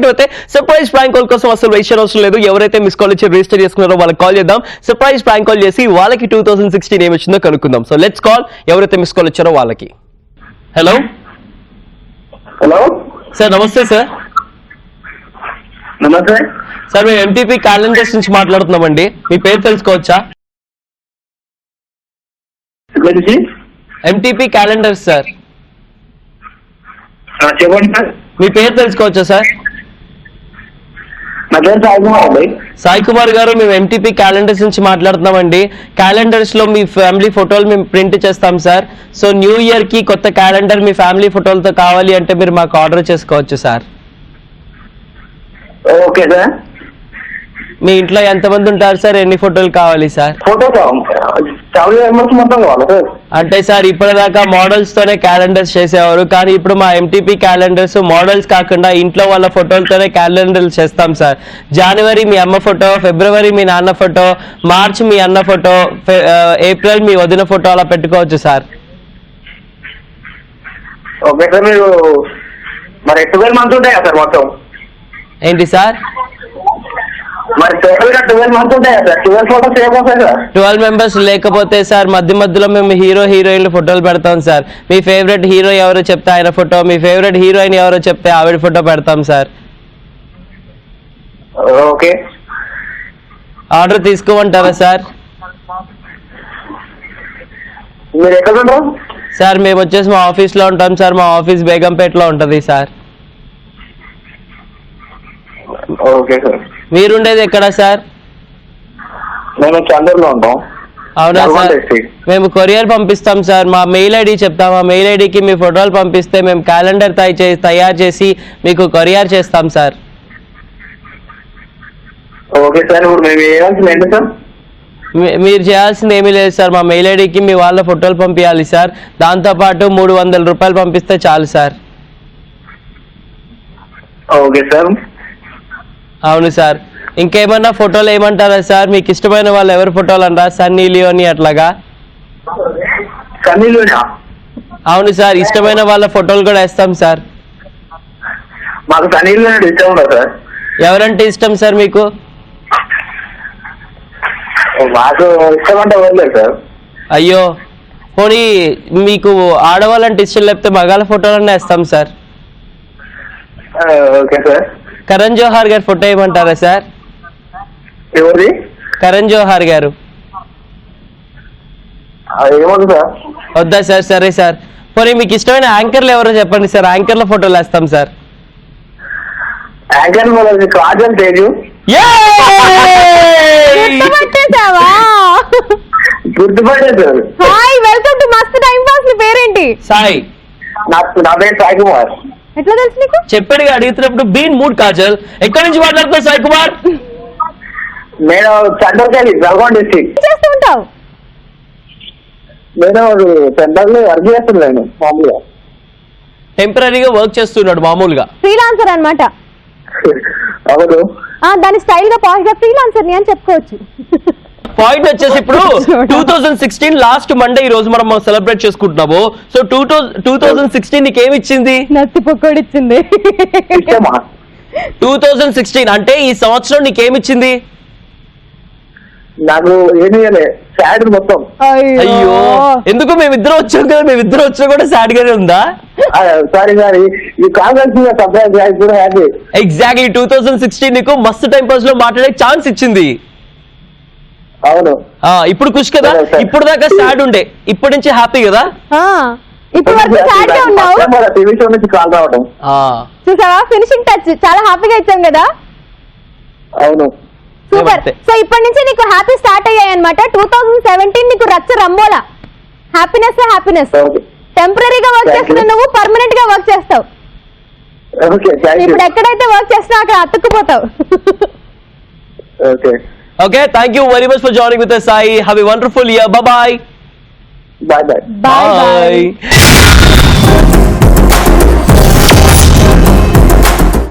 Interact అయితే surprise prank call కోసం అసలు వెయిట్ అవసరం లేదు. ఎవరైతే మిస్ కాల్ ఇచ్చి రిజిస్టర్ చేసుకున్నారో వాళ్ళకి కాల్ చేద్దాం. సర్ప్రైజ్ ప్రాంక్ కాల్ చేసి వాళ్ళకి 2016 ఏమి వచ్చిందో కనుక్కుందాం. సో లెట్స్ కాల్ ఎవరైతే మిస్ కాల్ ఇచ్చారో వాళ్ళకి. హలో హలో సార్, నమస్తే సార్. నమస్తే సార్, మేము ఎంటీపీ క్యాలెండర్స్ నుంచి మాట్లాడుతున్నామండి. మీ పేరు తెలుసుకోవచ్చా? MTP calendars sir. చెప్పండి సార్. మీ పేరు తెలుసుకోవచ్చా సార్? నా పేరు సాయి కుమార్ అండి. సాయి కుమార్ గారు, మేము ఎంటీపీ క్యాలెండర్స్ నుంచి మాట్లాడుతున్నామండి. క్యాలెండర్స్ లో మీ ఫ్యామిలీ ఫోటోలు మేము ప్రింట్ చేస్తాం సార్. సో న్యూ ఇయర్ కి కొత్త క్యాలెండర్ మీ ఫ్యామిలీ ఫోటోలతో కావాలి అంటే మీరు మాకు ఆర్డర్ చేసుకోవచ్చు సార్. Okay sir. మీ ఇంట్లో ఎంతమంది ఉంటారు సార్? ఎన్ని ఫోటోలు కావాలి సార్? ఫోటో ఫ్యామిలీ మెంబర్స్ మొత్తం కావాలి సార్. అంటే సార్, ఇప్పటిదాకా మోడల్స్ తోనే క్యాలెండర్స్ చేసేవారు, కానీ ఇప్పుడు మా ఎంటీపీ క్యాలెండర్స్ మోడల్స్ కాకుండా ఇంట్లో వాళ్ళ ఫోటోలతోనే క్యాలెండర్స్ చేస్తాం సార్. జనవరి మీ అమ్మ ఫోటో, ఫిబ్రవరి మీ నాన్న ఫోటో, మార్చ్ మీ అన్న ఫోటో, ఏప్రిల్ మీ వదిన ఫోటో అలా పెట్టుకోవచ్చు సార్. Okay sir. మీరు మరి 12 మంత్స్ ఉంటాయా సార్ మొత్తం? ఏంటి సార్? మరి టోటల్ గా 12 మంత్స్ ఉంటాయా సార్? 12 ఫోటోస్ ఏమవుతాయి సార్? 12 మెంబర్స్ లేకపోతే సార్ మధ్యలో మేము హీరో హీరోయిన్ల ఫోటోలు పెడతాం సార్. మీ ఫేవరెట్ హీరో ఎవరో చెప్తే ఆయన ఫోటో, మీ ఫేవరెట్ హీరోయిన్ ఎవరో చెప్తే ఆవిడ ఫోటో పెడతాం సార్. ఓకే. ఆర్డర్ తీసుకోమంటారా సార్? మీరు ఎక్కడ ఉంటారు సార్? మేము వచ్చేసి మా ఆఫీస్లో ఉంటాం సార్. మా ఆఫీస్ బేగంపేటలో ఉంటుంది సార్. Okay sir. మీరుండేది ఎక్కడ సార్? మేము చందూరులో ఉంటాం. అవునా సార్? మేము కొరియర్ పంపిస్తాం సార్. మా మెయిల్ ఐడి చెప్తాం. ఆ మెయిల్ ఐడికి మీ ఫోటోలు పంపిస్తే మేము క్యాలెండర్ తయారు చేసి మీకు కొరియర్ చేస్తాం సార్. Okay sir. ఇప్పుడు మేము చేయాల్సింది ఏంటి సార్? మీరు చేయాల్సింది ఏమీ లేదు సార్. మా మెయిల్ ఐడికి మీ వాళ్ళ ఫోటోలు పంపించాలి సార్. దాంతోపాటు 300 రూపాయలు పంపిస్తే చాలు సార్. Okay sir. అవును సార్. ఇంకేమన్నా ఫోటోలు ఏమంటారా సార్? మీకు ఇష్టమైన వాళ్ళు ఎవరి ఫోటోలు అంటారా? సన్నీ లియోని అట్లాగా? సన్నీ లియోనా? అవును సార్, ఇష్టమైన వాళ్ళ ఫోటోలు కూడా వేస్తాం సార్. మాకు సన్నీ లియోని ఇష్టం ఉండదు సార్. ఎవరంటే ఇష్టం సార్ మీకు? మాకు ఇష్టం అంటే వదిలేదు సార్. అయ్యో, పోనీ మీకు ఆడవాళ్ళంటే ఇష్టం లేకపోతే మగాళ్ళ ఫోటోలన్నీ వేస్తాం sir. Okay sir. Karan Johar గారి ఫోటో ఏమంటారా సార్? ఎవరిది? కరణ్ జోహార్ గారు. ఏమవుతుంది సార్? వద్దా సార్? సరే సార్. పోనీ మీకు ఇష్టమైన యాంకర్లు ఎవరో చెప్పండి సార్. యాంకర్ల ఫోటోలు వేస్తాం సార్. యాంకర్ కాజల్ తేజు. గుర్తుపట్టే sir. Hi, welcome to Mast time pass. నీ పేరేంటి? సాయి. నా పేరు సాయి కుమార్. ఎట్లా తెలుసు నీకు? చెప్పాడుగా అడుగుతున్నప్పుడు. Been mood Kajal. ఎక్కడి నుంచి మాట్లాడుతున్నావు సాయి కుమార్? నేను చంద్రకేళి, నల్గొండ డిస్ట్రిక్ట్. చేస్తూ ఉంటావు? నేను సెంటర్ లో వర్క్ చేస్తున్నాను మామూలుగా. టెంపరీగా వర్క్ చేస్తున్నాడు మామూలుగా. ఫ్రీలాన్సర్ అన్నమాట. అవును. దాని స్టైల్ గా పాష్ గా ఫ్రీలాన్సర్ ని అని చెప్పుకోవచ్చు. పాయింట్ వచ్చేసి ఇప్పుడు 2016 లాస్ట్ మండే ఈ రోజు మనం సెలబ్రేట్ చేసుకుంటున్నాము. సో 2016 నీకు ఏమి ఇచ్చింది? నత్తి పొక్కడిచ్చింది. 2016 అంటే ఈ సంవత్సరం నీకేమిచ్చింది? నాకు ఏమి సాడ్ మొత్తం. అయ్యో, ఎందుకు? మేమిద్దరం వచ్చాం కదా, మేమిద్దరం వచ్చా కూడా సాడ్ గానే ఉందా? Sorry sorry. ఈ కాంగ్రెస్ హ్యాపీ. ఎగ్జాక్ట్లీ 2016 నీకు మస్తు టైం పాస్ లో మాట్లాడే ఛాన్స్ ఇచ్చింది. అవును. ఇప్పుడు ఖుషి కదా? ఇప్పుడు దాకా సాడ్ ఉండే, ఇప్పటి నుంచి హ్యాపీ కదా? ఇప్పుడు వరకు సాడ్ గా ఉన్నావు. టీవీ షో నుంచి కాల్ రావడం చూసావా? ఫినిషింగ్ టచ్ చాలా హ్యాపీగా ఇచ్చాం కదా. అవును. సూపర్. సో ఇప్పటి నుంచి నీకు హ్యాపీ స్టార్ట్ అయ్యాయి అనమాట. 2017 నీకు రచ్చ రంబోలా. Happiness happiness. టెంపరీగా వర్క్ చేస్తున్నావు, నువ్వు పర్మనెంట్ గా వర్క్ చేస్తావు. ఇప్పుడు ఎక్కడైతే వర్క్ చేస్తున్నా అక్కడ అతుక్కుపోతావు. Okay, thank you very much for joining with us, Sai. Have a wonderful year. Bye-bye. Bye-bye. Bye-bye.